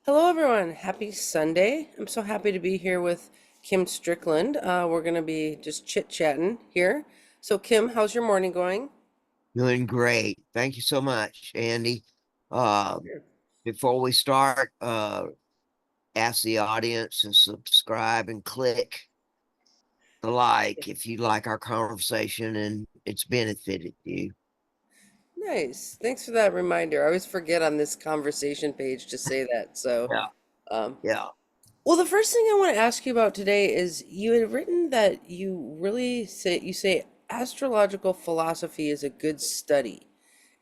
Hello, everyone. Happy Sunday. I'm so happy to be here with Kim Strickland. We're going to be just chit-chatting here. So, Kim, how's your morning going? Doing great. Thank you so much, Andy. Uh, Sure. Before we start, ask the audience to subscribe and click the like if you like our conversation and it's benefited you. Nice. Thanks for that reminder. I always forget on this conversation page to say that. Yeah, Um, yeah. well, the first thing I want to ask you about today is you had written that you say astrological philosophy is a good study.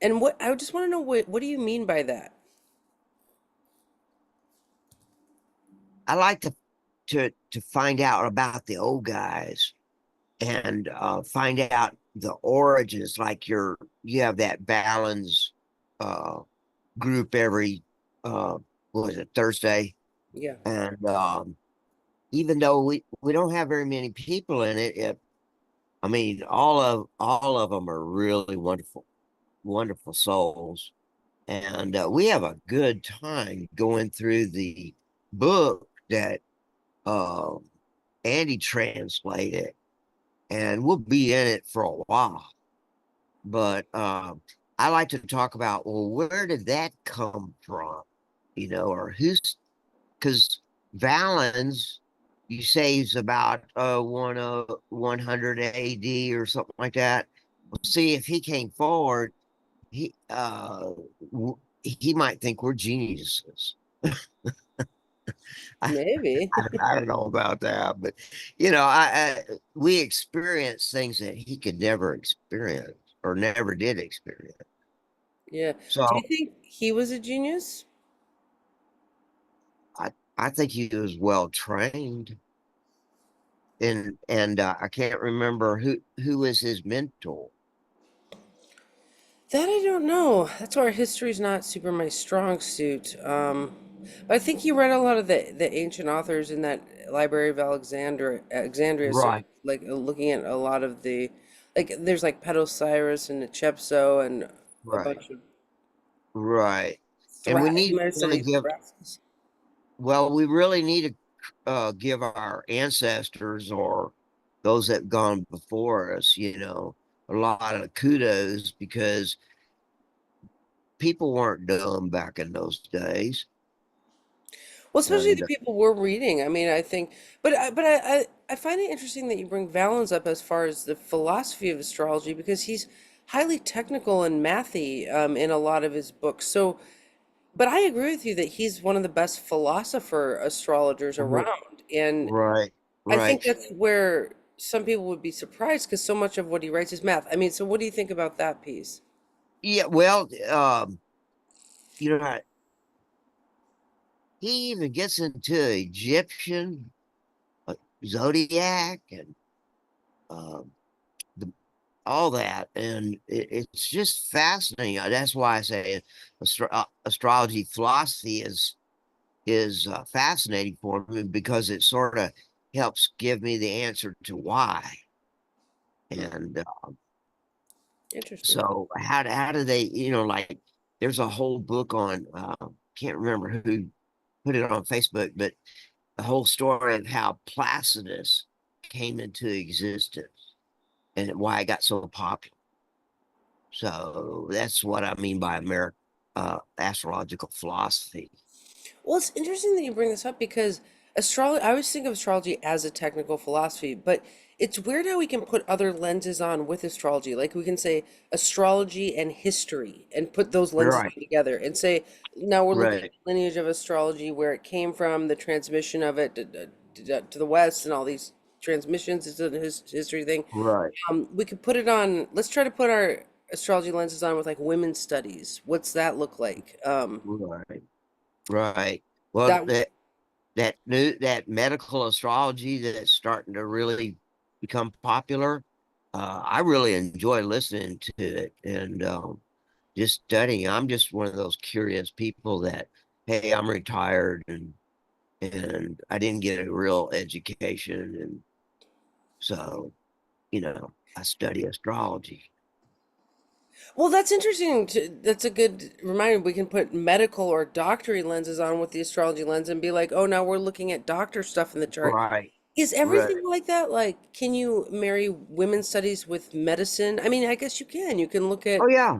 And what I just want to know what do you mean by that? I like to find out about the old guys and find out the origins. Like you have that balance uh, group every uh, what was it, Thursday, Yeah. and even though we don't have very many people in it, I mean, all of them are really wonderful souls, and we have a good time going through the book that uh, Andy translated, and we'll be in it for a while. But I like to talk about, well, where did that come from? Or who's because Valens, you say he's about 100 AD or something like that. Well, see, if he came forward, he he might think we're geniuses. I, Maybe. I don't know about that, but we experience things that he could never experience or never did experience. Yeah. Do you So think he was a genius? I think he was well trained, and I can't remember who was his mentor. That I don't know. That's why history's not super my strong suit. But I think he read a lot of the ancient authors in that Library of Alexandria. So Right, like looking at a lot of like there's like Pedosiris and Chepso and a right, bunch of right. And we Thra. He need might have to really studied give, Thraxus. well, we really need to give our ancestors or those that have gone before us, a lot of kudos because people weren't dumb back in those days. Well, especially the And people we're reading. I mean, I think, but I find it interesting that you bring Valens up as far as the philosophy of astrology because he's highly technical and mathy in a lot of his books. So, but I agree with you that he's one of the best philosopher astrologers around, and right, I think right. that's where some people would be surprised because so much of what he writes is math. I mean, so what do you think about that piece? Yeah, well, you know, he even gets into Egyptian uh, zodiac and um, the all that, and it's just fascinating. That's why I say astrology philosophy is fascinating for me because it sort of helps give me the answer to why. Hmm, And interesting. so how do they, like there's a whole book on can't remember who put it on Facebook, but the whole story of how Placidus came into existence and why it got so popular. So that's what I mean by American astrological philosophy. Well, it's interesting that you bring this up because astrology, I always think of astrology as a technical philosophy, but it's weird how we can put other lenses on with astrology. Like we can say astrology and history and put those lenses Right, on together and say, now we're looking at right, the lineage of astrology, where it came from, the transmission of it to the West, and all these transmissions. It's a history thing. right, We could put it on, let's try to put our astrology lenses on with like women's studies. What's that look like? right, right. Well, That that medical astrology that's starting to really become popular. I really enjoy listening to it and just studying. I'm just one of those curious people that, hey, I'm retired and I didn't get a real education, and so I study astrology. Well, that's interesting. That's a good reminder. We can put medical or doctory lenses on with the astrology lens and be like, oh, now we're looking at doctor stuff in the chart. Right. Is Right. everything like that? Like, can you marry women's studies with medicine? I mean, I guess you can. You can look at. Oh yeah.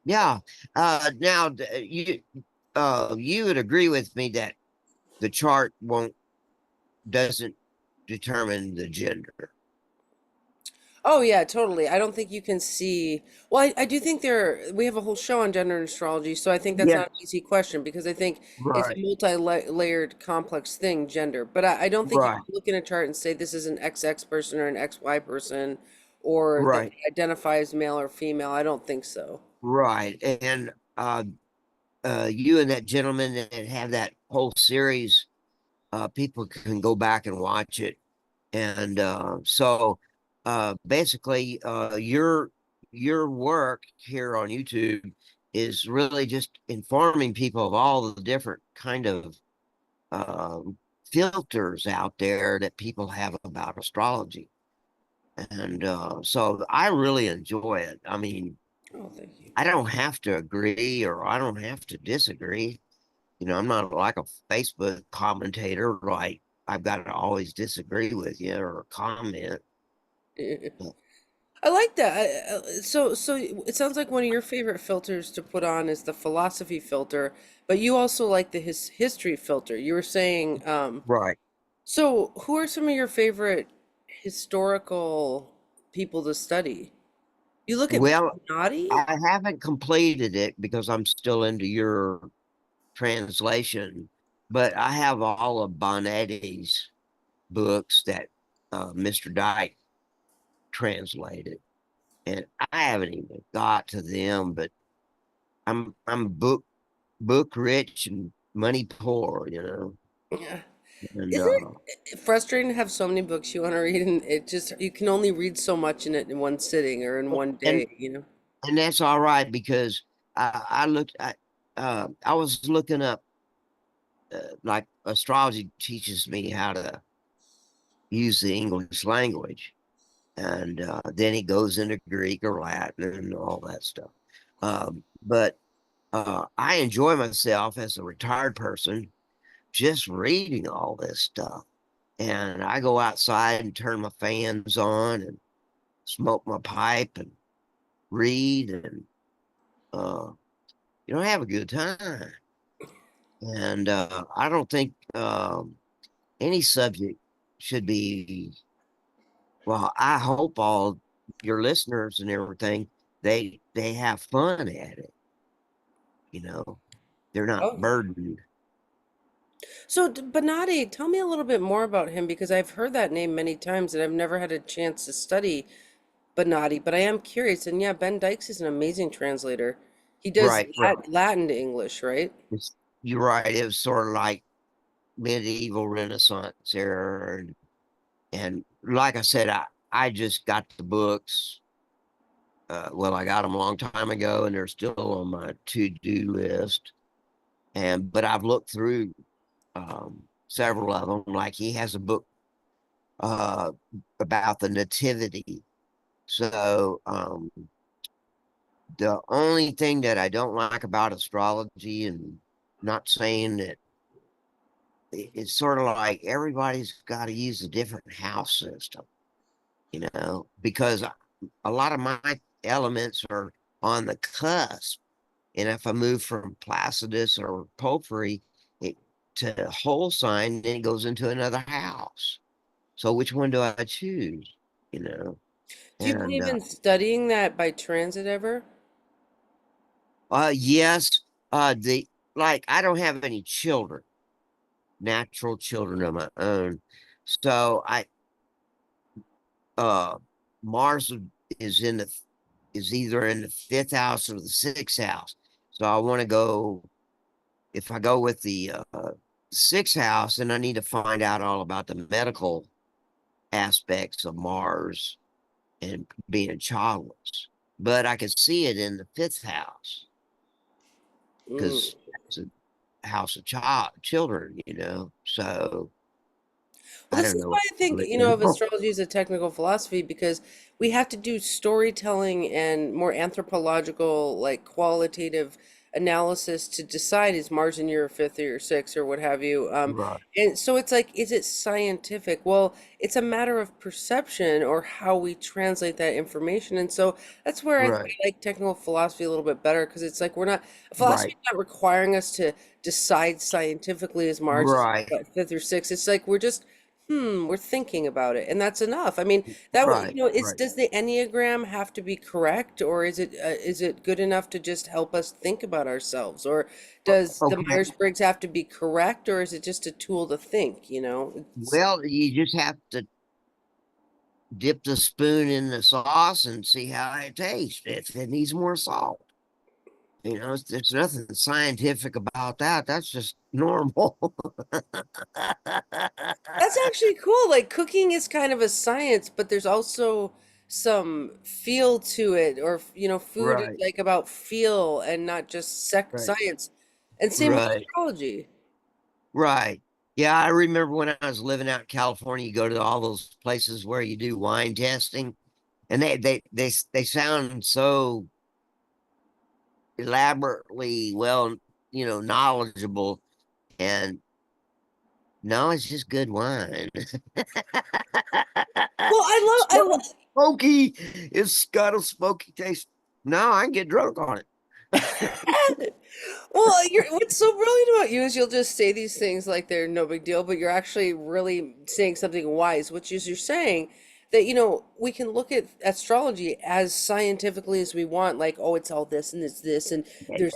Yeah. Now you would agree with me that the chart won't doesn't determine the gender. Oh yeah, totally. I don't think you can see. Well, I do think we have a whole show on gender and astrology, so I think that's Yeah. not an easy question because I think it's a Right. multi-layered, complex thing, gender. But I don't think you Right. can look in a chart and say this is an XX person or an XY person, or that Right. they identify as male or female. I don't think so. Right. And you and that gentleman that have that whole series, people can go back and watch it. And basically, your work here on YouTube is really just informing people of all the different kind of um, filters out there that people have about astrology. And so I really enjoy it. I mean, Oh, thank you. I don't have to agree or I don't have to disagree. I'm not like a Facebook commentator, like I've got to always disagree with you or comment. I like that. So it sounds like one of your favorite filters to put on is the philosophy filter, but you also like the history filter. You were saying, Right. so who are some of your favorite historical people to study? You look at Well, Bernardi? I haven't completed it because I'm still into your translation, but I have all of Bonetti's books that Mr. Dyke translated, and I haven't even got to them. But I'm book rich and money poor. Yeah. And Isn't it frustrating to have so many books you want to read and it just you can only read so much in it in one sitting or in one and day, you know? and that's all right because I was looking up like astrology teaches me how to use the English language, and then he goes into Greek or Latin and all that stuff. But I enjoy myself as a retired person just reading all this stuff, and I go outside and turn my fans on and smoke my pipe and read and uh, have a good time. And I don't think any subject should be, well, I hope all your listeners and everything, they have fun at it, you know. They're not Oh. burdened. So, Benatti, tell me a little bit more about him because I've heard that name many times and I've never had a chance to study Benatti, but I am curious. And yeah, Ben Dykes is an amazing translator. He does Right, right. Latin to English, right? You're right. It was sort of like medieval Renaissance era. And like I said, I just got the books. Well, I got them a long time ago and they're still on my to-do list. But I've looked through several of them. Like he has a book uh, about the nativity. So the only thing that I don't like about astrology, and not saying that it's sort of like everybody's got to use a different house system, because a lot of my elements are on the cusp. And if I move from Placidus or Porphyry it, to whole sign, then it goes into another house. So which one do I choose? You know, Do you and believe in studying that by transit ever? yes, the like I don't have any children, natural children of my own, so I uh Mars is in the is either in the fifth house or the sixth house. So I want to go. If I go with the sixth house, then I need to find out all about the medical aspects of Mars and being childless. But I could see it in the fifth house Mm. because it's a house of children. So Well, I this don't is know why what I to call think, it of anymore. astrology as a technical philosophy because we have to do storytelling and more anthropological, like qualitative analysis to decide is Mars in your fifth or your sixth or what have you. Right, And so it's like, is it scientific? Well, it's a matter of perception or how we translate that information. And so that's where I right, like technical philosophy a little bit better because it's like we're not, philosophy right, is not requiring us to decide scientifically is Mars is right, what, fifth or sixth. It's like we're just we're thinking about it, and that's enough. I mean, that right, it's right. does the Enneagram have to be correct, or is it good enough to just help us think about ourselves, or does the Okay. Myers-Briggs have to be correct, or is it just a tool to think? It's, Well, you just have to dip the spoon in the sauce and see how it tastes. If it needs more salt, there's nothing scientific about that. That's just normal. that's actually cool. Like cooking is kind of a science, but there's also some feel to it, or food is Right, like about feel and not just right, science. And same with right, astrology. right. Yeah, I remember when I was living out in California, you go to all those places where you do wine testing, and they sound so elaborately well, knowledgeable. And no, it's just good wine. Well, I So love. smoky. It's got a smoky taste. No, I can get drunk on it. Well, what's so brilliant about you is you'll just say these things like they're no big deal, but you're actually really saying something wise, which is you're saying that, we can look at astrology as scientifically as we want, like, oh, it's all this and it's this, and Yeah, there's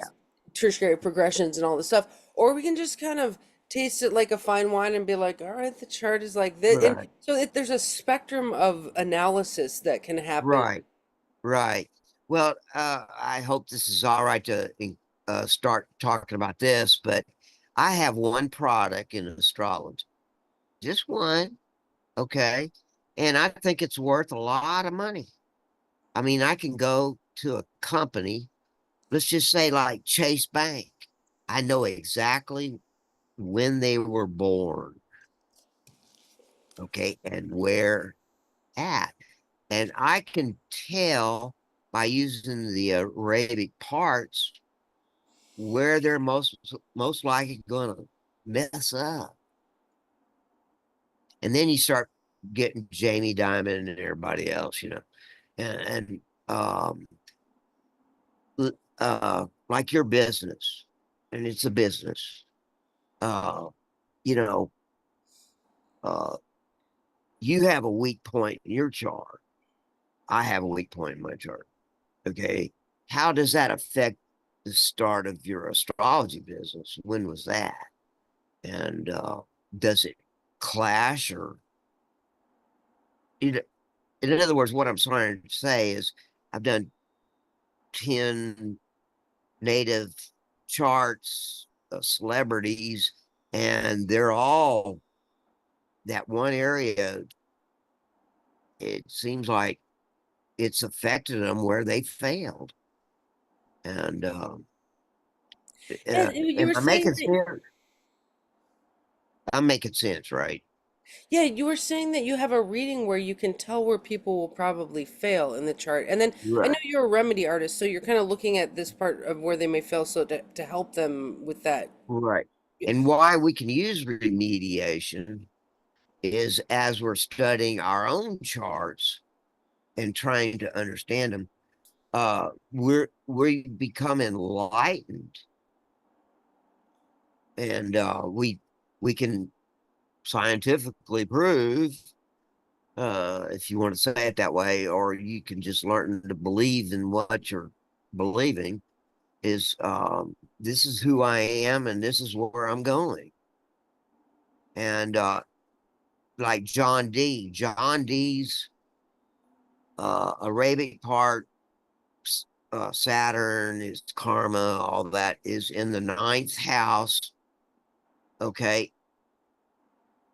tertiary progressions and all this stuff. Or we can just kind of taste it like a fine wine and be like, all right, the chart is like this. And right, so there's a spectrum of analysis that can happen. right, right. Well, I hope this is all right to start talking about this, but I have one product in astrology, just one, okay? And I think it's worth a lot of money. I mean, I can go to a company, let's just say like Chase Bank. I know exactly when they were born, okay, and where at. And I can tell by using the Arabic parts where they're most likely going to mess up. And then you start getting Jamie Dimon and everybody else, and um, like your business, and it's a business. Uh, you know, uh, you have a weak point in your chart. I have a weak point in my chart. Okay. How does that affect the start of your astrology business? When was that? And does it clash or in other words, what I'm trying to say is I've done 10 native charts of celebrities, and they're all that one area. It seems like it's affected them where they failed. And And you am were I saying making that. sense? I'm making sense, right? Yeah, you were saying that you have a reading where you can tell where people will probably fail in the chart. And then I know Right. you're a remedy artist, so you're kind of looking at this part of where they may fail so to help them with that. Right. And why we can use remediation is as we're studying our own charts and trying to understand them, we become enlightened, and we can scientifically prove, if you want to say it that way, or you can just learn to believe in what you're believing, is this is who I am and this is where I'm going. And like John D's Arabic part, Saturn is karma, all that is in the ninth house. Okay,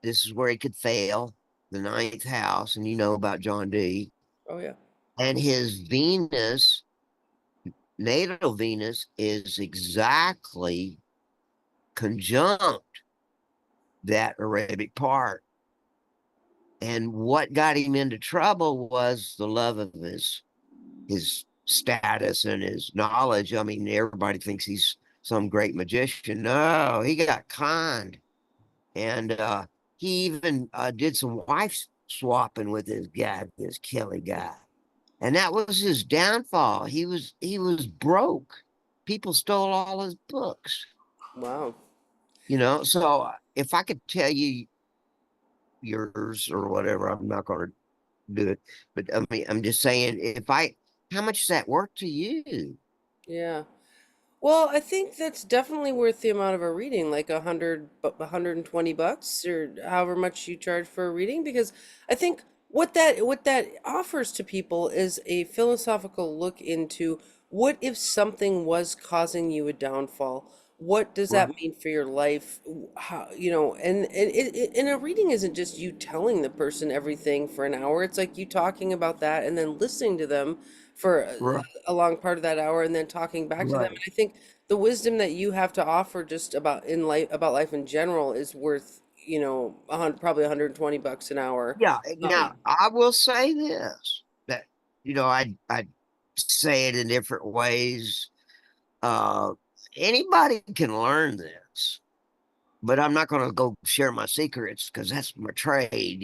this is where he could fail, the ninth house, and you know about John D. Oh yeah. And his Venus, natal Venus, is exactly conjunct that Arabic part. And what got him into trouble was the love of his status and his knowledge. I mean, everybody thinks he's some great magician. No, he got conned. And he even did some wife swapping with this guy, this Kelly guy. And that was his downfall. He was broke. People stole all his books, Wow. So if I could tell you yours or whatever, I'm not going to do it. But I mean, I'm just saying, how much is that worth to you? Yeah. Well, I think that's definitely worth the amount of a reading, like 120 bucks or however much you charge for a reading, because I think what that offers to people is a philosophical look into what if something was causing you a downfall? What does that Right. mean for your life? How, and a reading isn't just you telling the person everything for an hour. It's like you talking about that and then listening to them for Right. a long part of that hour and then talking back to them. Right. And I think the wisdom that you have to offer just about life in general is worth, probably 120 bucks an hour. Yeah. Um, Now I will say this that I say it in different ways. Uh, Anybody can learn this, but I'm not going to go share my secrets because that's my trade.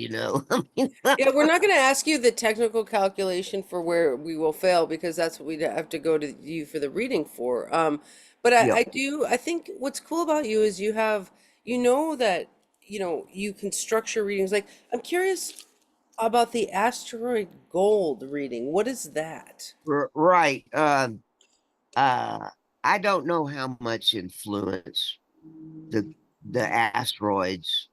I mean, yeah, we're not going to ask you the technical calculation for where we will fail because that's what we'd have to go to you for the reading for. But yeah. I think what's cool about you is you know that, you can structure readings. Like, I'm curious about the asteroid gold reading. What is that? Right. Uh, I don't know how much influence the the asteroids.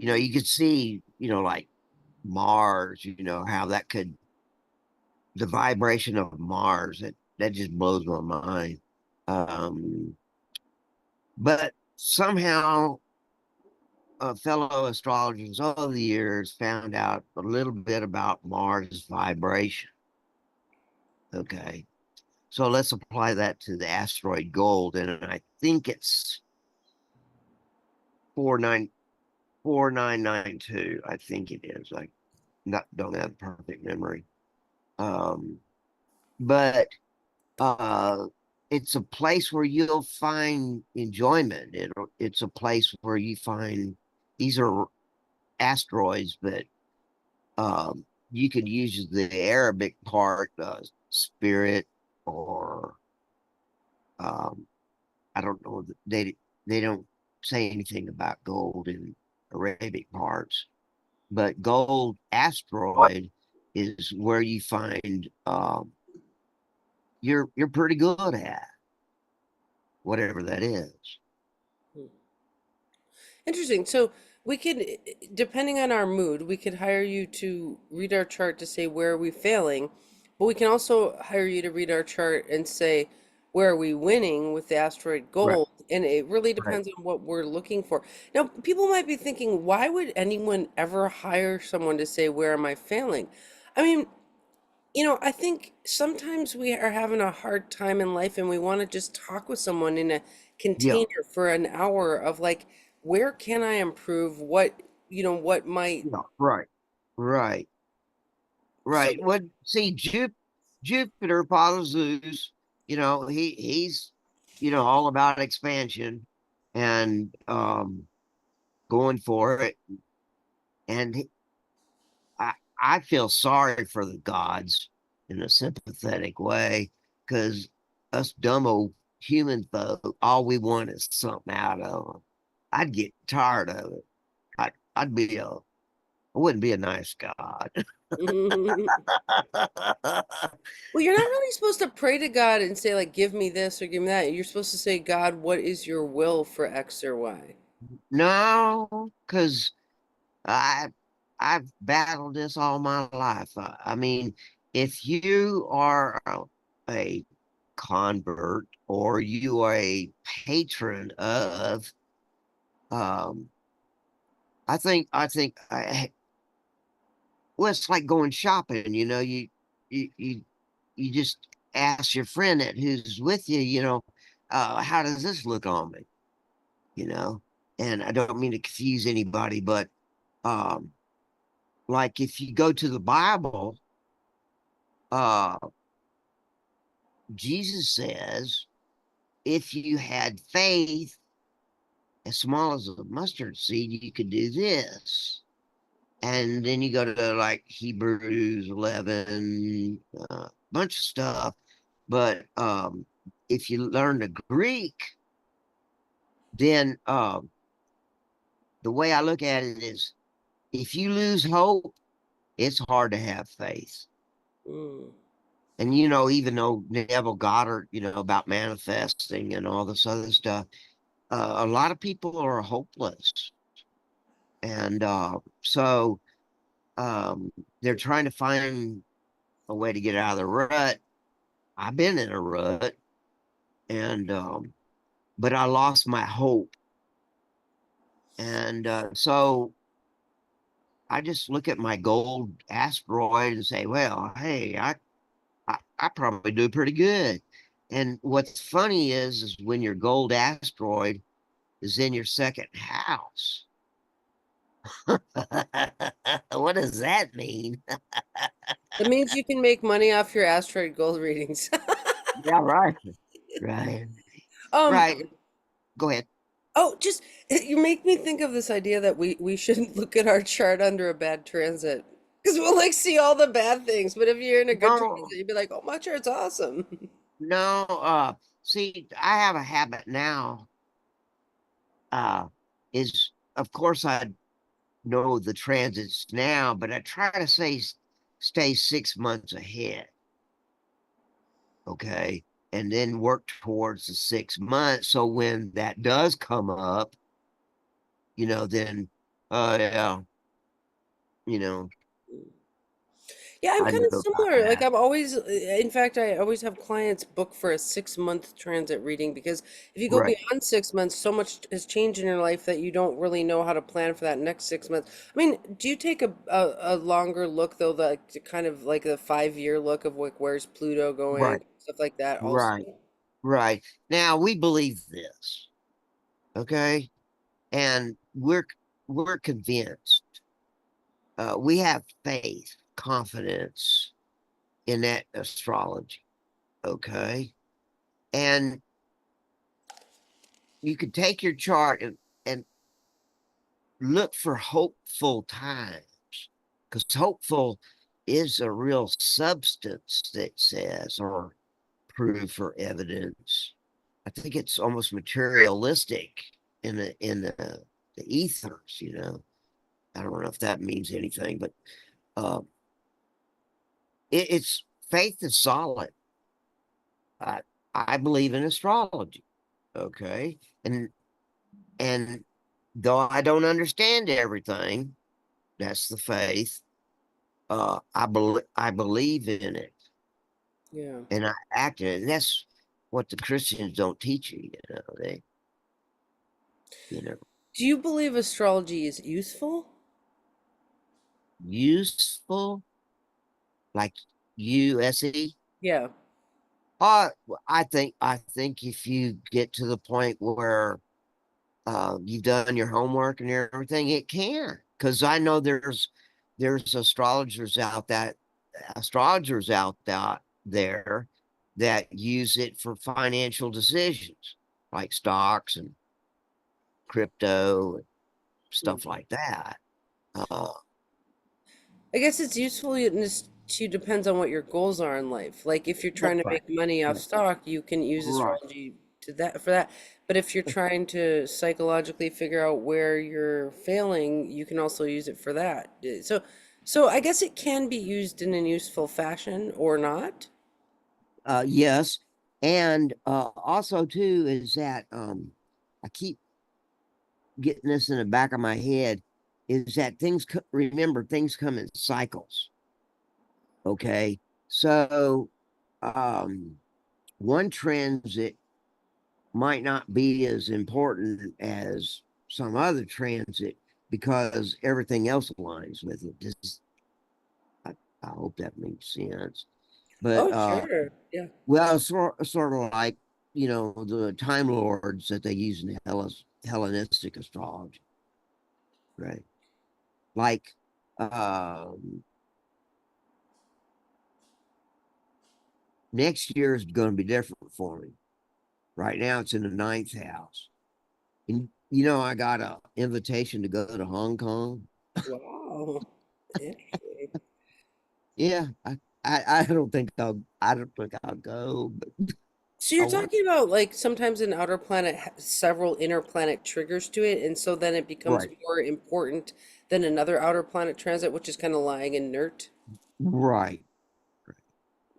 You could see, like Mars. How that could the vibration of Mars. That just blows my mind. Um, but somehow, fellow astrologers over the years found out a little bit about Mars vibration. Okay, so let's apply that to the asteroid Gold, and I think it's 494992. I think it is. I not don't have perfect memory. Um, but uh, it's a place where you'll find enjoyment. It's a place where you find these are asteroids, but you can use the Arabic part, spirit, or um, I don't know. They don't say anything about gold in Arabic parts, but gold asteroid is where you find you're pretty good at whatever that is. Interesting. So we could, depending on our mood, we could hire you to read our chart to say where are we failing, but we can also hire you to read our chart and say where are we winning with the asteroid Right, gold. And it really right. depends on what we're looking for. Now, people might be thinking, why would anyone ever hire someone to say where am I failing? I mean, I think sometimes we are having a hard time in life and we want to just talk with someone in a Yeah, container for an hour of like, where can I improve? What might. yeah, right, right, So, right. Well, see, Jupiter, Father Zeus, he's all about expansion and going for it. And I I feel sorry for the gods in a sympathetic way because us dumb old human folk, all we want is something out of them. I'd get tired of it. I wouldn't be a nice god. well, you're not really supposed to pray to God and say, like, give me this or give me that. You're supposed to say, God, what is your will for X or Y? No, because I I've battled this all my life. I mean, if you are a convert or you are a patron of, um, well, it's like going shopping. You you you just ask your friend that who's with you. How does this look on me? You know, and I don't mean to confuse anybody, but um like if you go to the Bible, uh, Jesus says, if you had faith as small as a mustard seed, you could do this. And then you go to like Hebrews 11, bunch of stuff. But if you learn the Greek, then the way I look at it is if you lose hope, it's hard to have faith. Mm. And, even though Neville Goddard, about manifesting and all this other stuff, a lot of people are hopeless. And so um, they're trying to find a way to get out of the rut. I've been in a rut, and but I lost my hope. And so I just look at my gold asteroid and say, well, hey, I probably do pretty good. And what's funny is when your gold asteroid is in your second house. What does that mean? That means you can make money off your asteroid gold readings. Yeah, right. Right. Um, Right. Go ahead. oh, just you make me think of this idea that we shouldn't look at our chart under a bad transit because we'll like see all the bad things. But if you're in a good transit, No, you'd be like, "Oh, my chart's awesome." no, see, I have a habit now, uh, is of course I know the transits now, but I try to stay 6 months ahead. Okay. And then work towards the 6 months. So when that does come up, then, yeah, you know, Yeah, I'm I kind know of about similar. Like that. I'm always, in fact, I always have clients book for a 6 month transit reading because if you go Right. beyond 6 months, so much has changed in your life that you don't really know how to plan for that next 6 months. I mean, do you take a longer look though, like to kind of like the 5 year look of like where's Pluto Right. going, stuff like that also? Right. Right. Now we believe this. Okay. And we're convinced. We have faith, confidence in that astrology. Okay. And you can take your chart and look for hopeful times because hopeful is a real substance that says or proof or evidence. I think it's almost materialistic in the ethers. I don't know if that means anything, but uh, it's faith is solid. I I believe in astrology. Okay, and though I don't understand everything, that's the faith. I believe in it Yeah. and I act in it. And that's what the Christians don't teach you. They, you know, Do you believe astrology is useful? useful like USE. Yeah. Uh, I think if you get to the point where you've done your homework and everything, it can. Because I know there's astrologers out there that use it for financial decisions, like stocks and crypto and stuff Mhm. like that. Uh, I guess it's useful and this too depends on what your goals are in life. Like if you're that's trying to right. make money off Yeah. stock, you can use Right. astrology to that for that. But if you're trying to psychologically figure out where you're failing, you can also use it for that. So I guess it can be used in a useful fashion or not. Yes. And also too is that I keep getting this in the back of my head is that remember things come in cycles. Okay. So um one transit might not be as important as some other transit because everything else aligns with it. I hope that makes sense. But Oh, sure. Yeah. well, sort of like the Time Lords that they use in Hellenistic astrology, right? Like Um, Next year is going to be different for me. Right now, it's in the ninth house. And I got a invitation to go to Hong Kong. Wow. Interesting. Yeah, I don't think I'll go, but So I you're want. talking about like sometimes an outer planet has several inner planet triggers to it, and so then it becomes Right, more important than another outer planet transit, which is kind of lying inert. right,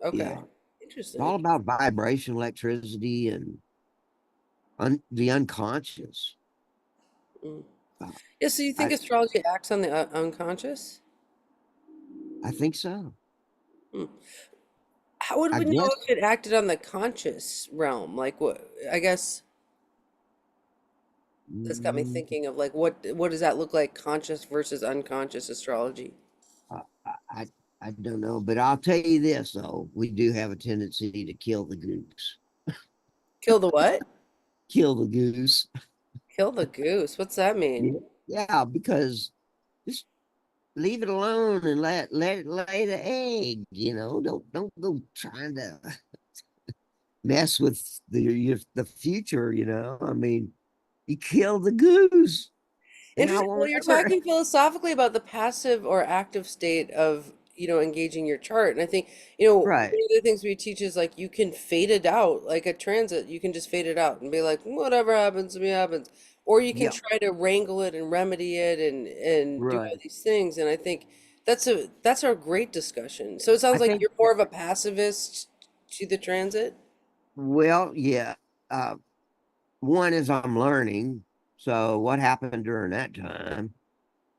Okay. yeah. It's Interesting. all about vibration, electricity, and the unconscious. Mm. Uh, Yeah, so you think I astrology acts on the unconscious? I think so. Hmm. How would I we know guess. if it acted on the conscious realm? Like what, I guess this got me mm, thinking of like what does that look like, conscious versus unconscious astrology? I, I I I don't know, but I'll tell you this though: we do have a tendency to kill the goose. Kill the what? Kill the goose. Kill the goose. What's that mean? Yeah, yeah, because just leave it alone and let it lay the egg. Don't go trying to mess with the future. I mean, you kill the goose, and I Interesting. Well, won't you're ever. talking philosophically about the passive or active state of, engaging your chart. And I think, one Right. of the things we teach is like you can fade it out, like a transit, you can just fade it out and be like, whatever happens to me happens. Or you can Yeah. try to wrangle it and remedy it and do all Right. these things. And I think that's a great discussion. So it sounds I like think. you're more of a pacifist to the transit. Well, yeah. Uh, One is I'm learning. So what happened during that time?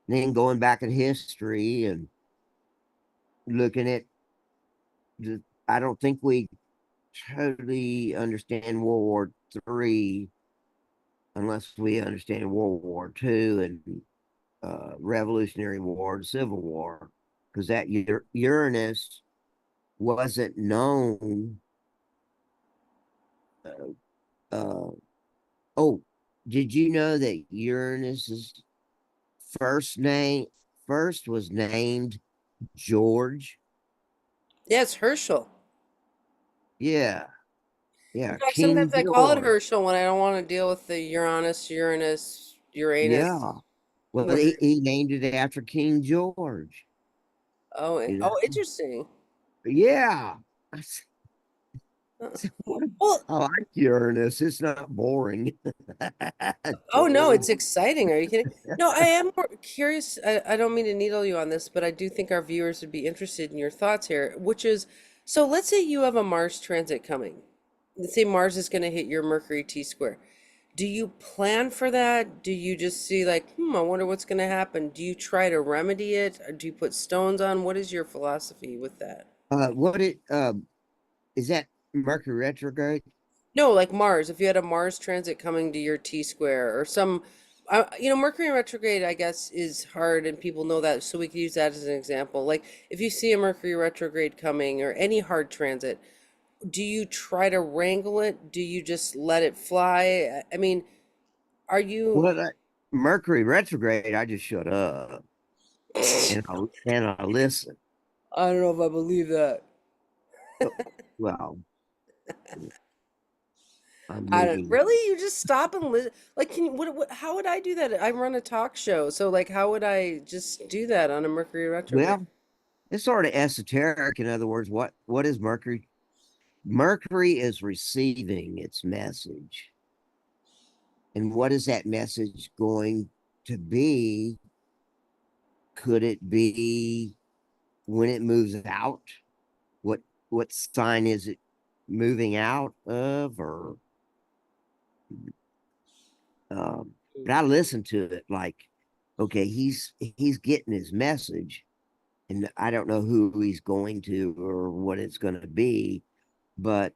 Then going back in history and looking at I don't think we totally understand World War III unless we understand World War II and Revolutionary War and Civil War, because that Uranus wasn't known. Uh, uh, oh, did you know that Uranus's first name first was named George? Yeah, it's Herschel. Yeah, In yeah, fact, sometimes King I call it George. Herschel when I don't want to deal with the Uranus. Yeah. Well, Mer- he named it after King George. Oh, You oh, know? interesting. Yeah. I Huh. said, Well, I like Uranus. It's not boring. oh no, George. it's exciting. Are you kidding? No, I am more curious. I don't mean to needle you on this, but I do think our viewers would be interested in your thoughts here, which is, so let's say you have a Mars transit coming. Let's say Mars is going to hit your Mercury T square. Do you plan for that? Do you just see like, I wonder what's going to happen? Do you try to remedy it? Or do you put stones on? What is your philosophy with that? What it is that Mercury retrograde? No, like Mars, if you had a Mars transit coming to your T square or some, Mercury in retrograde, I guess, is hard and people know that. So we could use that as an example. Like if you see a Mercury retrograde coming or any hard transit, do you try to wrangle it? Do you just let it fly? I mean, are you, Well, Mercury retrograde, I just shut up and I listen. I don't know if I believe that. Uh, Well, I I don't mean, really. You just stop and listen. Like, can you? How would I do that? I run a talk show, so like, how would I just do that on a Mercury retrograde? well, it's sort of esoteric. In other words, what is Mercury? Mercury is receiving its message. And what is that message going to be? Could it be when it moves out? What what sign is it moving out of? Or but I listen to it like, okay, he's getting his message, and I don't know who he's going to or what it's going to be, but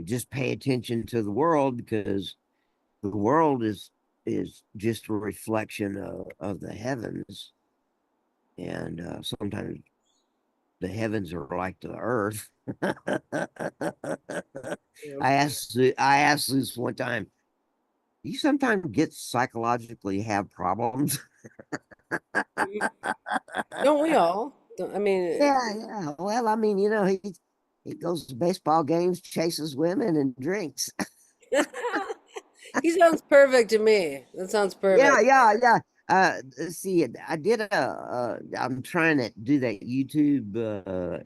just pay attention to the world, because the world is just a reflection of the heavens, and sometimes the heavens are like the earth. Yeah. I asked this one time. You sometimes get psychologically have problems. Don't we all? I mean, Yeah, yeah. Well, I mean, he goes to baseball games, chases women, and drinks. he sounds perfect to me. That sounds Yeah, perfect. yeah, yeah. See, I did I'm trying to do that YouTube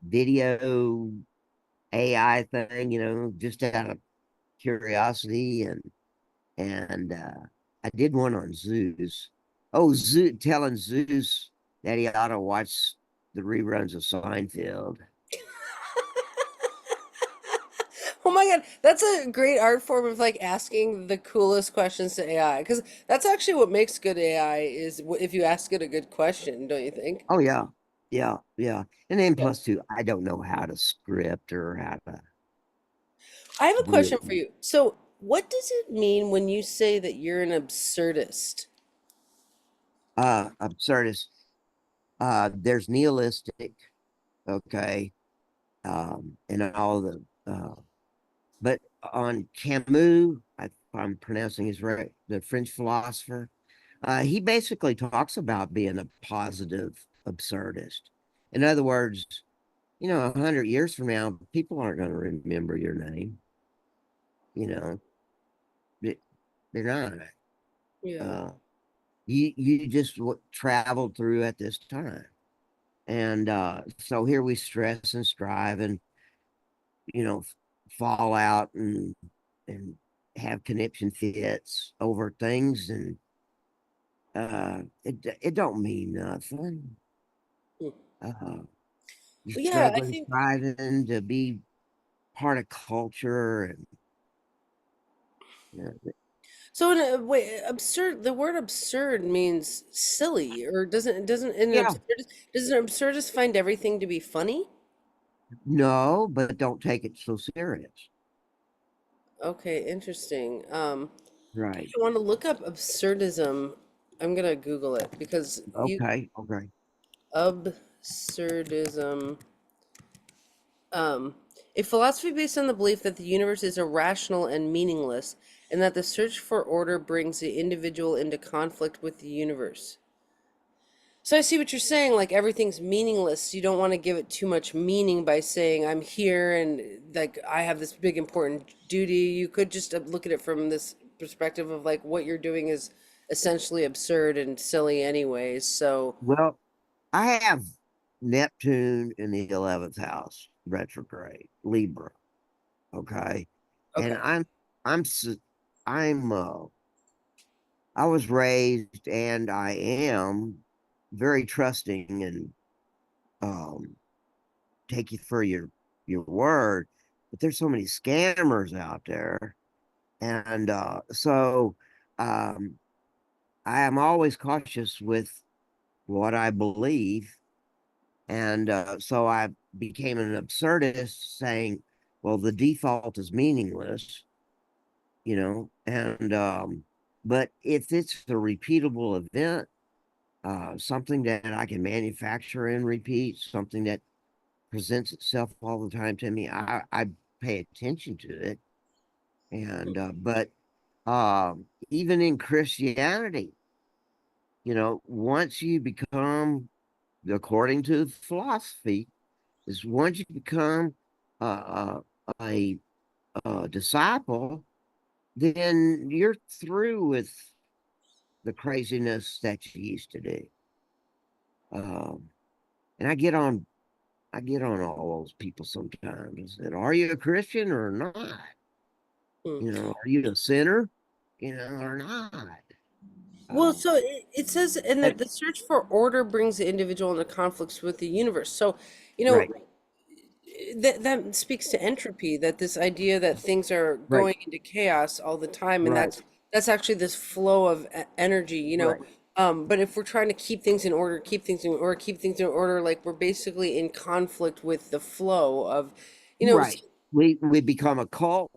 video AI thing, just out of curiosity, and I did one on Zeus. Oh, Zeus telling Zeus that he ought to watch the reruns of Seinfeld. Oh my God, that's a great art form of like asking the coolest questions to AI, because that's actually what makes good AI is if you ask it a good question, don't you think? Oh yeah, yeah, yeah. And then Yeah. plus two, I don't know how to script or how to I have a do question for it. you. So, what does it mean when you say that you're an absurdist? Absurdist. There's nihilistic, okay, and all but on Camus, if I'm pronouncing his right, the French philosopher, he basically talks about being a positive absurdist. In other words, 100 years from now, people aren't going to remember your name. You know, they- they're not. Yeah. Uh, you just traveled through at this time, and so here we stress and strive, and you know, fall out and have conniption fits over things, and it don't mean nothing. Hmm. Uh, you Well, yeah, I struggling, think striving to be part of culture, and so. In a way, absurd. The word absurd means silly, or doesn't an yeah, absurdist does an absurdist find everything to be funny? no, but don't take it so serious. Okay, interesting. Gosh, Right. I want to look up absurdism. I'm gonna Google it because you Okay. Okay. absurdism. Um, a philosophy based on the belief that the universe is irrational and meaningless, and that the search for order brings the individual into conflict with the universe. So I see what you're saying, like everything's meaningless. You don't want to give it too much meaning by saying I'm here and like I have this big important duty. You could just look at it from this perspective of like what you're doing is essentially absurd and silly anyways. So, Well, I have Neptune in the 11th house, retrograde, Libra. Okay. And okay. I'm, I'm, I was raised and I am very trusting and, um, take you for your word, but there's so many scammers out there. And, so, um, I am always cautious with what I believe. And so I became an absurdist saying, well, the default is meaningless, and but if it's a repeatable event, something that I can manufacture and repeat, something that presents itself all the time to me, I pay attention to it. And but even in Christianity, once you become, according to philosophy, is once you become a, disciple, then you're through with the craziness that you used to do. Um, and I get on all those people sometimes. I said, "Are you a Christian or not? Hmm. Are you a sinner? Or not?" Well, Um, so it says, and but- that the search for order brings the individual into conflicts with the universe. So, you know, right, that speaks to entropy, that this idea that things are right, going into chaos all the time, and right, that's actually this flow of energy, right, but if we're trying to keep things in order, keep things in order, keep things in order, like we're basically in conflict with the flow of, right. We become a cult.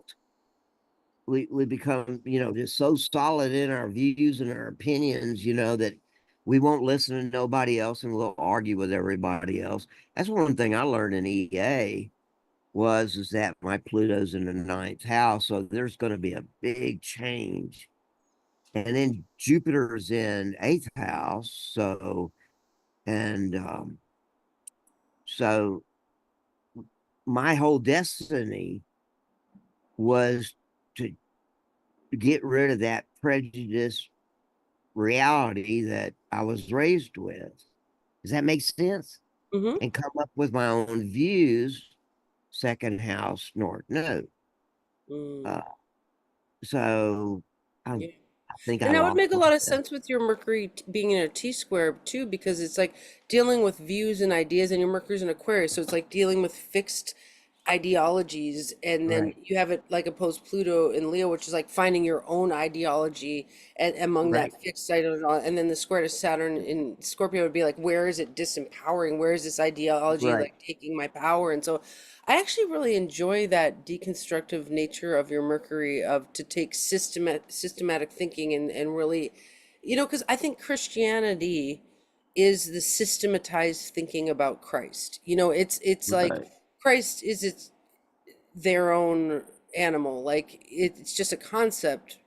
We become, just so solid in our views and our opinions, that we won't listen to nobody else and we'll argue with everybody else. That's one thing I learned in EA is that my Pluto's in the ninth house, so there's going to be a big change and then Jupiter's in eighth house. And so my whole destiny was to get rid of that prejudice reality that I was raised with. Does that make sense? Mm-hmm. And come up with my own views, second house, north node. Mm. Uh, so Yeah. I think I And that would lost make a lot of myself. sense with your Mercury being in a T square too, because it's like dealing with views and ideas, and your Mercury's in Aquarius, so it's like dealing with fixed ideologies, and then Right, you have it like opposed Pluto in Leo, which is like finding your own ideology and among that right, fixed ideology, and then the square to Saturn in Scorpio would be like, where is it disempowering? Where is this ideology right, like taking my power? And so I actually really enjoy that deconstructive nature of your Mercury of to take systematic thinking and really, because I think Christianity is the systematized thinking about Christ. It's like right, Christ is its their own animal. Like it's just a concept,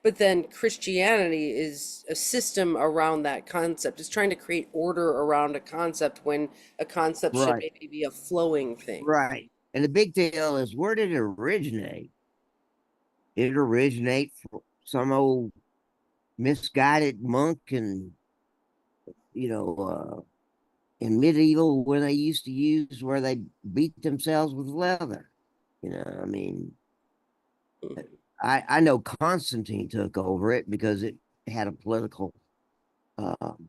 but then Christianity is a system around that concept. It's trying to create order around a concept when a concept should right, maybe be a flowing thing. right. And the big deal is, where did it originate? It originate from some old misguided monk, and you know, in medieval, when they used to use where they beat themselves with leather. I mean, I know Constantine took over it because it had a political. Um,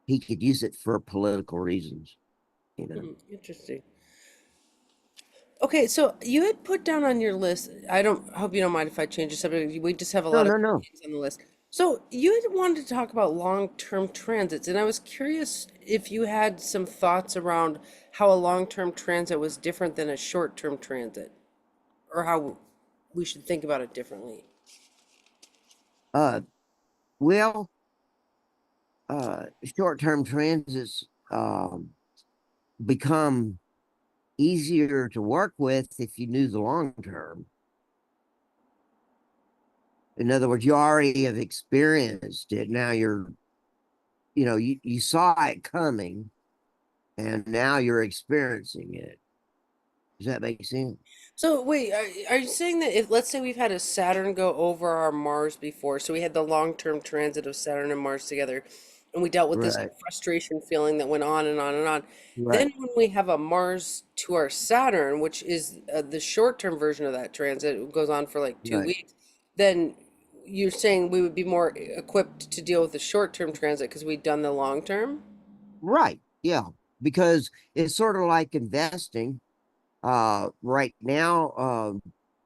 he could use it for political reasons. You know. Interesting. Okay, so you had put down on your list, I hope you don't mind if I change the subject. We just have a No, lot of no, no. things on the list. So you had wanted to talk about long-term transits, and I was curious if you had some thoughts around how a long-term transit was different than a short-term transit, or how we should think about it differently. Uh, well, short-term transits become easier to work with if you knew the long term. In other words, you already have experienced it. Now you saw it coming, and now you're experiencing it. Does that make sense? So wait, are you saying that if let's say we've had a Saturn go over our Mars before, so we had the long-term transit of Saturn and Mars together, and we dealt with this Right, frustration feeling that went on and on and on. Then right, when we have a Mars to our Saturn, which is the short-term version of that transit, it goes on for like two right, weeks, then you're saying we would be more equipped to deal with the short-term transit because we'd done the long-term? right. Yeah, because it's sort of like investing. Right now,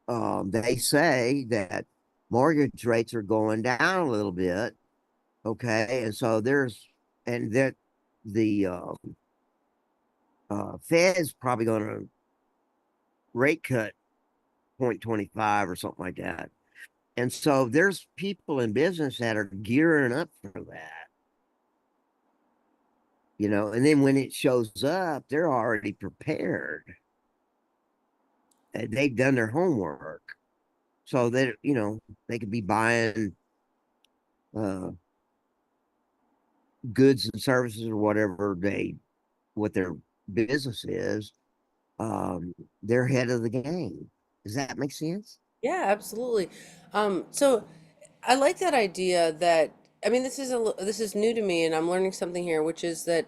they say that mortgage rates are going down a little bit. Okay, and so and that the Fed's probably going to rate cut 0.25 or something like that. And so there's people in business that are gearing up for that, and then when it shows up, they're already prepared. And they've done their homework. So that, they could be buying uh, goods and services or whatever what their business is. They're ahead of the game. Does that make sense? Yeah, absolutely. So I like that idea that I mean this is new to me and I'm learning something here, which is that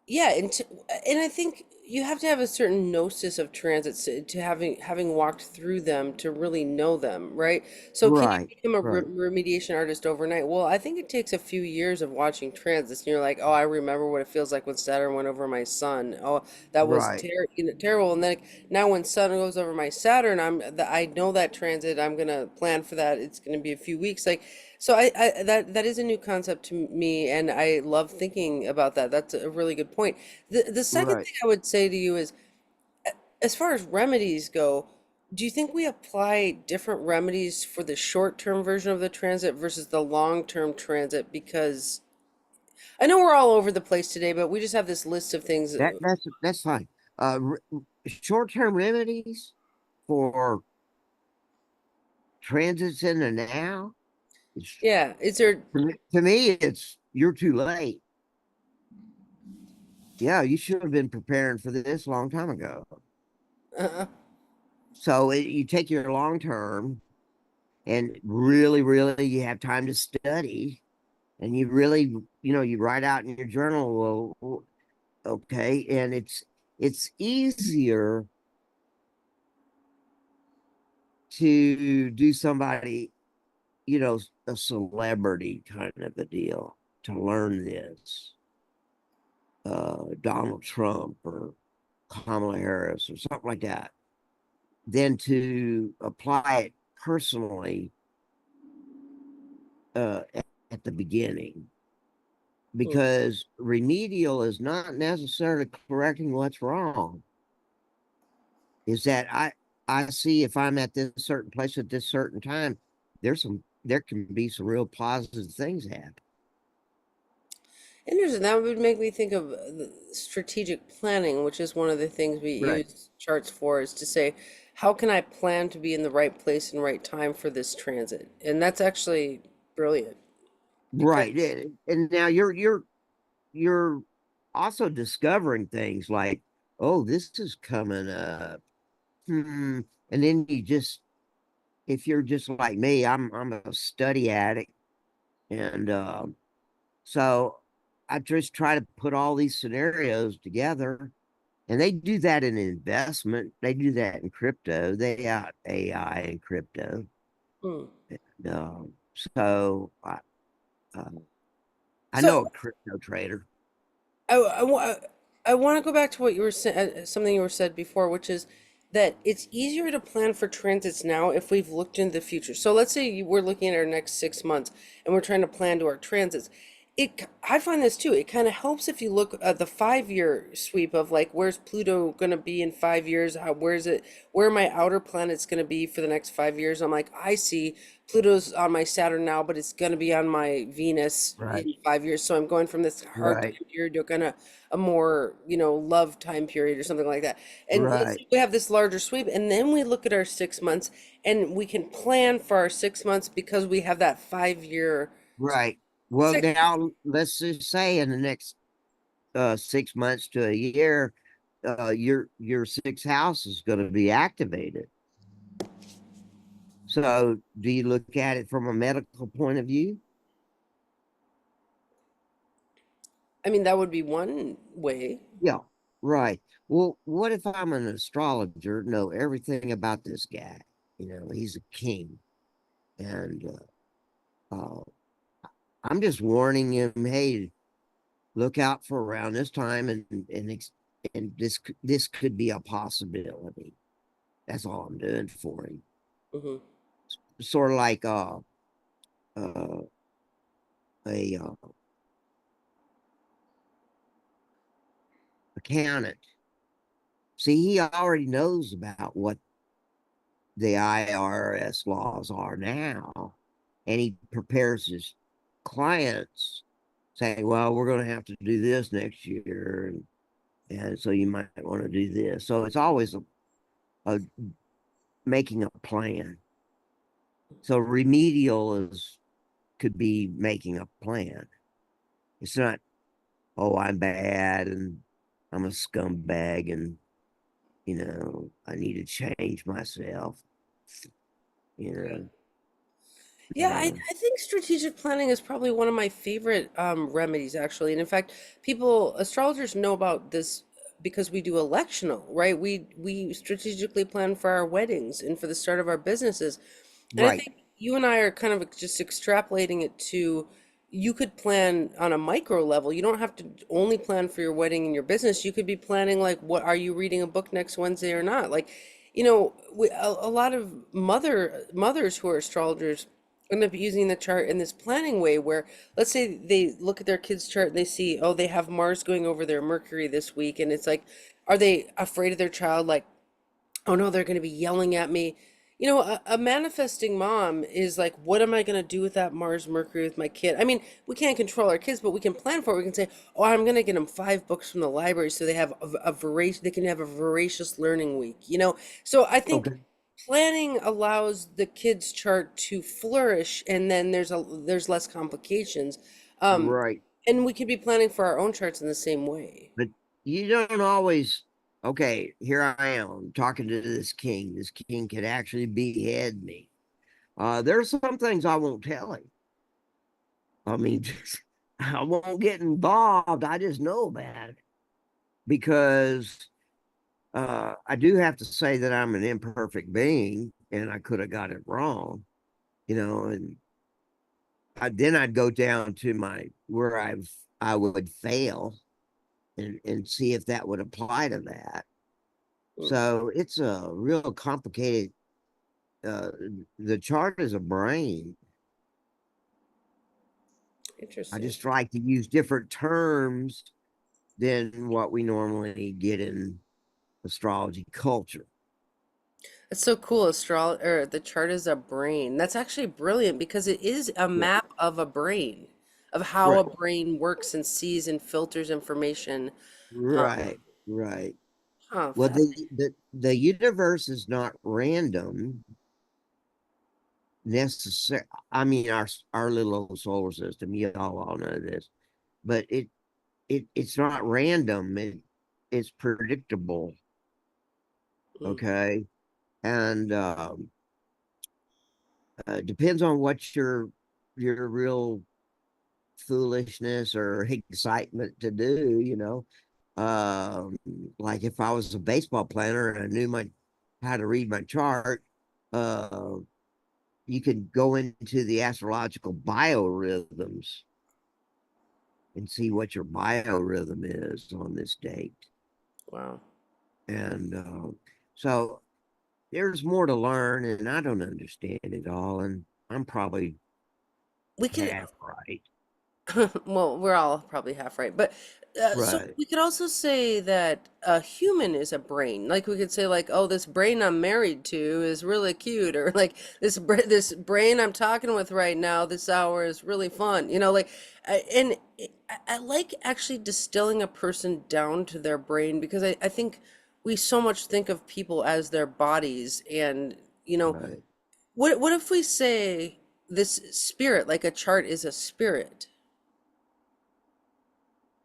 yeah, and I think you have to have a certain gnosis of transits to having walked through them to really know them, right? So can you Right, become a right, remediation artist overnight? Well, I think it takes a few years of watching transits, and you're like, oh, I remember what it feels like when Saturn went over my sun. Oh, that was right, terrible. And then now when Sun goes over my Saturn, I know that transit. I'm gonna plan for that. It's gonna be a few weeks, like. So that is a new concept to me, and I love thinking about that. That's a really good point. The second right. thing I would say to you is, as far as remedies go, do you think we apply different remedies for the short-term version of the transit versus the long-term transit? Because I know we're all over the place today, but we just have this list of things. That's fine. Short term remedies for transits in the now, it's, Yeah. Is there, to me, it's you're too late. Yeah, you should have been preparing for this a long time ago. uh, So you take your long term and really, really, you have time to study, and you really, you write out in your journal. Well, okay, and it's easier to do somebody, a celebrity kind of a deal to learn this. Donald Trump or Kamala Harris or something like that, than to apply it personally at the beginning. hmm. Because remedial is not necessarily correcting what's wrong. Is that I see if I'm at this certain place at this certain time, there can be some real positive things happen. Interesting. That would make me think of strategic planning, which is one of the things we Right. use charts for, is to say, how can I plan to be in the right place and right time for this transit? And that's actually brilliant because, Right. And now you're also discovering things like, oh, this is coming up. And then if you're just like me, I'm a study addict, and so I just try to put all these scenarios together, and they do that in investment. They do that in crypto. They out AI in crypto. hmm. So uh, I know So a crypto trader. I want to go back to what you were saying, something you were said before, which is that it's easier to plan for transits now if we've looked into the future. So let's say we're looking at our next 6 months and we're trying to plan to our transits. I find this too. It kind of helps if you look at the 5 year sweep of like, where's Pluto going to be in 5 years? Where are my outer planets going to be for the next 5 years? I'm like, I see Pluto's on my Saturn now, but it's going to be on my Venus Right. in 5 years. So I'm going from this hard Right. time period to kind of a more, love time period or something like that. And let's Right. say we have this larger sweep, and then we look at our 6 months and we can plan for our 6 months because we have that 5 year. Right. Well, Six, now let's just say in the next 6 months to a year, your sixth house is going to be activated. So, do you look at it from a medical point of view? I mean, that would be one way. Yeah, right. Well, what if I'm an astrologer, know everything about this guy? He's a king, and I'm just warning him, hey, look out for around this time, and this could be a possibility. That's all I'm doing for him. Hmm. Sort of like uh, a accountant. See, he already knows about what the IRS laws are now, and he prepares his clients saying, well, we're going to have to do this next year, and so you might want to do this. So it's always a making a plan. So remedial could be making a plan. It's not, oh, I'm bad and I'm a scumbag and I need to change myself. You know, Yeah, uh, I think strategic planning is probably one of my favorite remedies, actually. And in fact, people, astrologers know about this because we do electional, right? We strategically plan for our weddings and for the start of our businesses. And I right. think you and I are kind of just extrapolating it to you could plan on a micro level. You don't have to only plan for your wedding and your business. You could be planning like, what are you reading a book next Wednesday or not? Like, a lot of mothers who are astrologers end up using the chart in this planning way where let's say they look at their kids chart and they see, oh, they have Mars going over their Mercury this week, and it's like, are they afraid of their child, like, oh no, they're going to be yelling at me? A manifesting mom is like, what am I going to do with that Mars Mercury with my kid? I mean, we can't control our kids, but we can plan for it. We can say, oh, I'm going to get them 5 books from the library so they have a voracious, they can have a voracious learning week. So I think Okay. planning allows the kid's chart to flourish, and then there's less complications. Um, Right. and we could be planning for our own charts in the same way. But you don't always, okay, here I am talking to this king. This king could actually behead me. There's some things I won't tell him. I mean, I won't get involved. I just know about it because I do have to say that I'm an imperfect being and I could have got it wrong, and then I'd go down to my where I would fail and see if that would apply to that. Hmm, So it's a real complicated. Uh, the chart is a brain. I interesting. just like to use different terms than what we normally get in astrology culture. It's so cool. Or the chart is a brain. That's actually brilliant because it is a Yeah. map of a brain, of how a Right, brain works and sees and filters information. Um, right, right. huh, Well, fascinating. the universe is not random necessary. I mean, our little old solar system. You all know this, but it's not random. It's predictable. Mm, Okay, and depends on what your real foolishness or excitement to do. Um, like if I was a baseball player and I knew my how to read my chart, uh, you could go into the astrological biorhythms and see what your biorhythm is on this date. wow. And so there's more to learn, and I don't understand it all, and I'm probably We could half right. well, we're all probably half right, but so Right, we could also say that a human is a brain. Like we could say, like, oh, this brain I'm married to is really cute, or like this brain I'm talking with right now, this hour is really fun. Like, I like actually distilling a person down to their brain because I think we so much think of people as their bodies, and right. what if we say this spirit, like a chart is a spirit?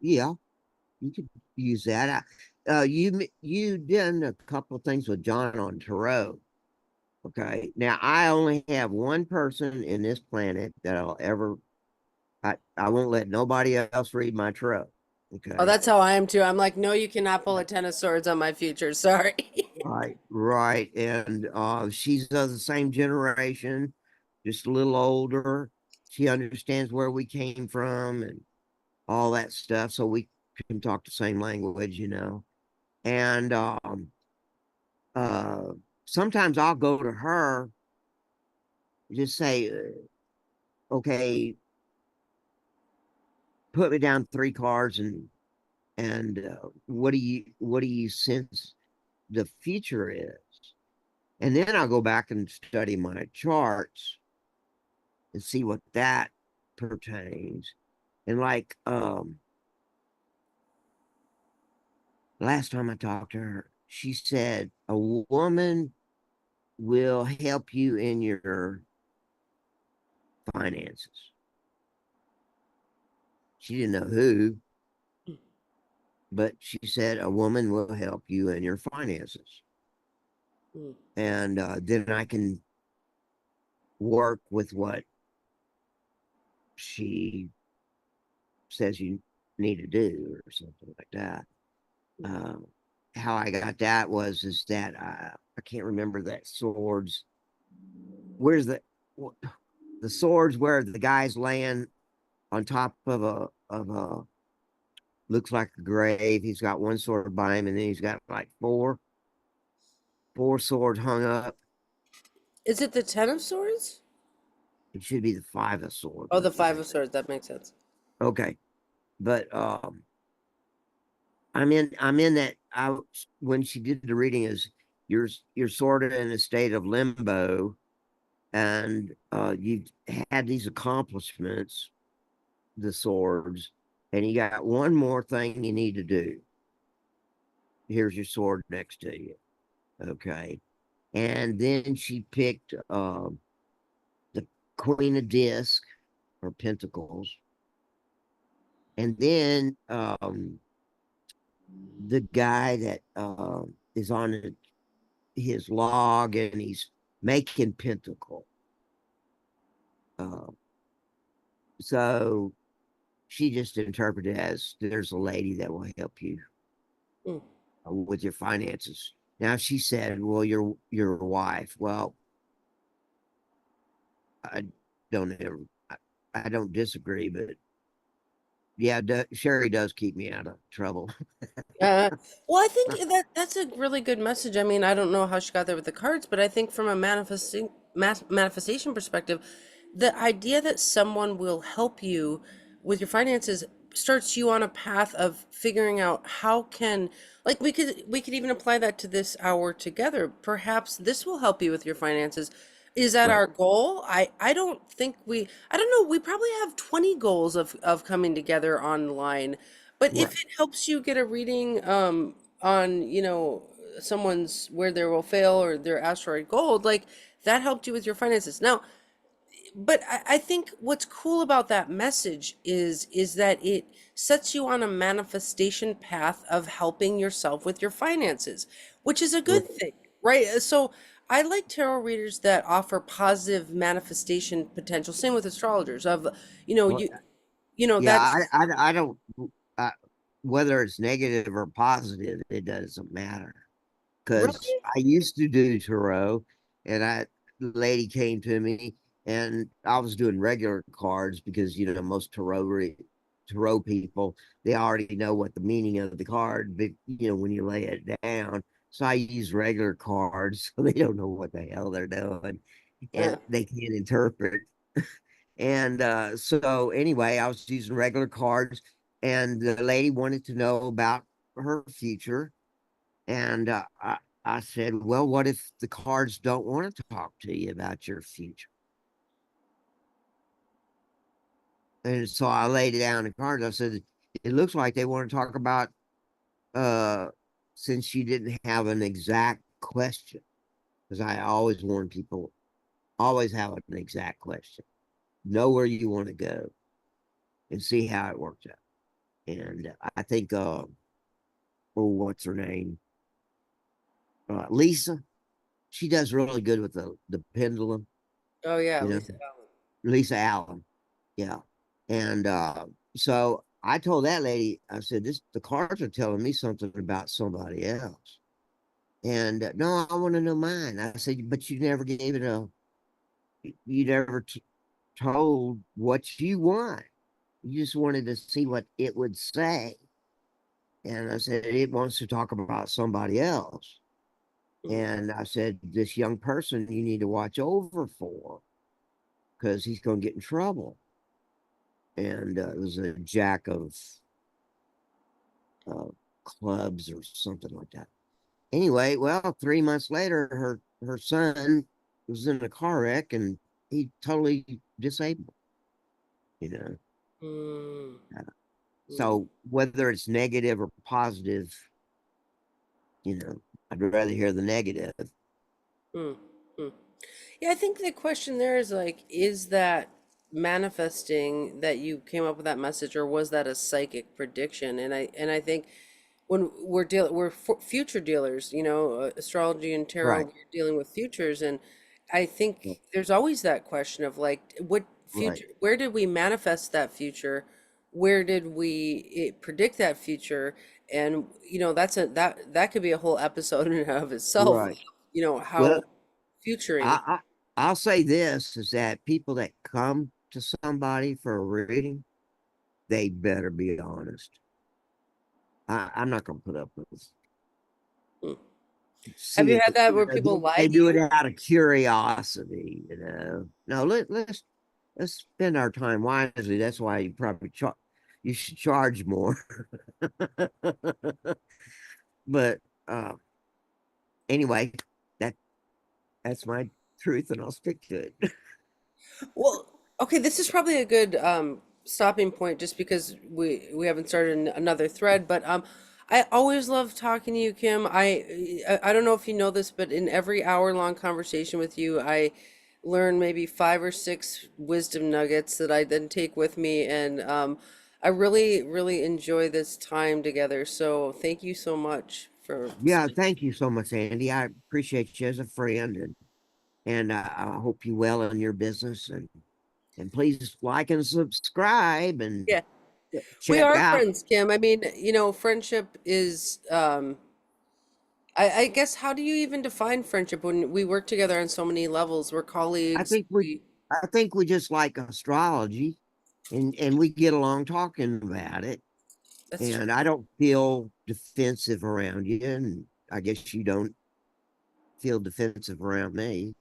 Yeah, you could use that. You did a couple of things with John on Tarot. Okay. Now I only have one person in this planet that I'll ever I won't let nobody else read my tarot. Oh, Okay. that's how I am too. I'm like, no, you cannot pull a 10 of swords on my future. Sorry. Right, right. And she's of the same generation, just a little older. She understands where we came from and all that stuff. So we can talk the same language. And uh sometimes I'll go to her, just say, okay, put me down three cards and what do you sense the future is? And then I'll go back and study my charts and see what that pertains. And like last time I talked to her, she said a woman will help you in your finances. She didn't know who, but she said a woman will help you in your finances. Mm, And then I can work with what she says you need to do or something like that. mm. Um, how I got that was is that I can't remember that swords. Where's the swords where the guy's laying on top of a looks like a grave. He's got one sword by him, and then he's got like four swords hung up. Is it the 10 of swords? It should be the five of swords, Oh, I the five think. of swords. That makes sense. Okay, but I'm in that. I When she did the reading, is you're sort of in a state of limbo, and you've had these accomplishments, the swords, and you got one more thing you need to do. Here's your sword next to you. Okay. And then she picked the Queen of Disc or Pentacles, and then the guy that is on his log and he's making Pentacle. Uh, so she just interpreted it as there's a lady that will help you Mm. with your finances. Now she said, "Well, your wife." Well, I don't ever, I don't disagree, but yeah, Sherry does keep me out of trouble. Uh, well, I think that's a really good message. I mean, I don't know how she got there with the cards, but I think from a manifestation perspective, the idea that someone will help you with your finances starts you on a path of figuring out how can, like, we could even apply that to this hour together. Perhaps this will help you with your finances. Is that Right, our goal? I don't think I don't know, we probably have 20 goals of coming together online. But if right, it helps you get a reading on, someone's where they will fail or their asteroid gold, like that helped you with your finances. Now, but I think what's cool about that message is that it sets you on a manifestation path of helping yourself with your finances, which is a right. good thing, right? So I like tarot readers that offer positive manifestation potential. Same with astrologers of, you know, Well, you you know yeah, that's I don't. Uh, Whether it's negative or positive, it doesn't matter. Because really. I used to do tarot, and the lady came to me, and I was doing regular cards because most tarot people, they already know what the meaning of the card, but when you lay it down. So I use regular cards, so they don't know what the hell they're doing, Uh, and they can't interpret. And so anyway, I was using regular cards, and the lady wanted to know about her future. And I said, "Well, what if the cards don't want to talk to you about your future?" And so I laid it down the cards. I said, "It looks like they want to talk about uh since you didn't have an exact question, because I always warn people, always have an exact question. Know where you want to go and see how it works out." And I think oh, what's her name? Lisa. She does really good with the pendulum, oh yeah, you know. Lisa Allen. Lisa Allen. Yeah. And so I told that lady, I said, the cards are telling me something about somebody else. And no, I want to know mine. I said, but you never gave it you never told what you want. You just wanted to see what it would say. And I said, it wants to talk about somebody else. Mm. And I said, this young person you need to watch over for because he's going to get in trouble. And it was a jack of uh, clubs or something like that. Anyway, well, 3 months later, her son was in a car wreck and he totally disabled. You know, Mm. Uh, Mm. so whether it's negative or positive, I'd rather hear the negative. Mm. Mm. Yeah, I think the question there is like, is that manifesting that you came up with that message, or was that a psychic prediction? And I think when we're future dealers, astrology and tarot, Right, we're dealing with futures, and I think there's always that question of like, what right, future? Where did we manifest that future? Where did we predict that future? And that could be a whole episode in and of itself. right. Well, How futuring. I, I'll say this is that people that come to somebody for a reading, they better be honest. I'm not going to put up with Hmm. Have see you if had that where people lie they to do it you? out of curiosity. No, let's spend our time wisely. That's why you should charge more. But uh, anyway, that that's my truth, and I'll stick to it. Well, okay, this is probably a good stopping point just because we haven't started another thread, but I always love talking to you, Kim. I don't know if you know this, but in every hour-long conversation with you, I learn maybe 5 or 6 wisdom nuggets that I then take with me, and I really, really enjoy this time together. So thank you so much for Yeah, thank you so much, Andy. I appreciate you as a friend, and I hope you well in your business, and please like and subscribe and yeah. We check are out. friends, Kim. I mean, friendship is I guess how do you even define friendship when we work together on so many levels? We're I colleagues. think we I think we just like astrology, and we get along talking about it. That's And I true. don't feel defensive around you, and I guess you don't feel defensive around me.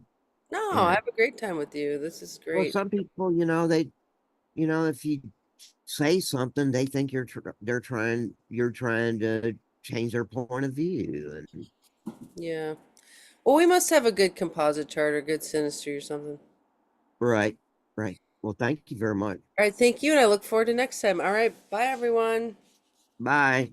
No, I And have a great time with you. This is well, great. some people, if you say something, they think you're trying to change their point of view. And Yeah. Well, we must have a good composite chart or good synastry or something. right, right. Well, thank you very much. All right, thank you, and I look forward to next time. All right, bye everyone. Bye.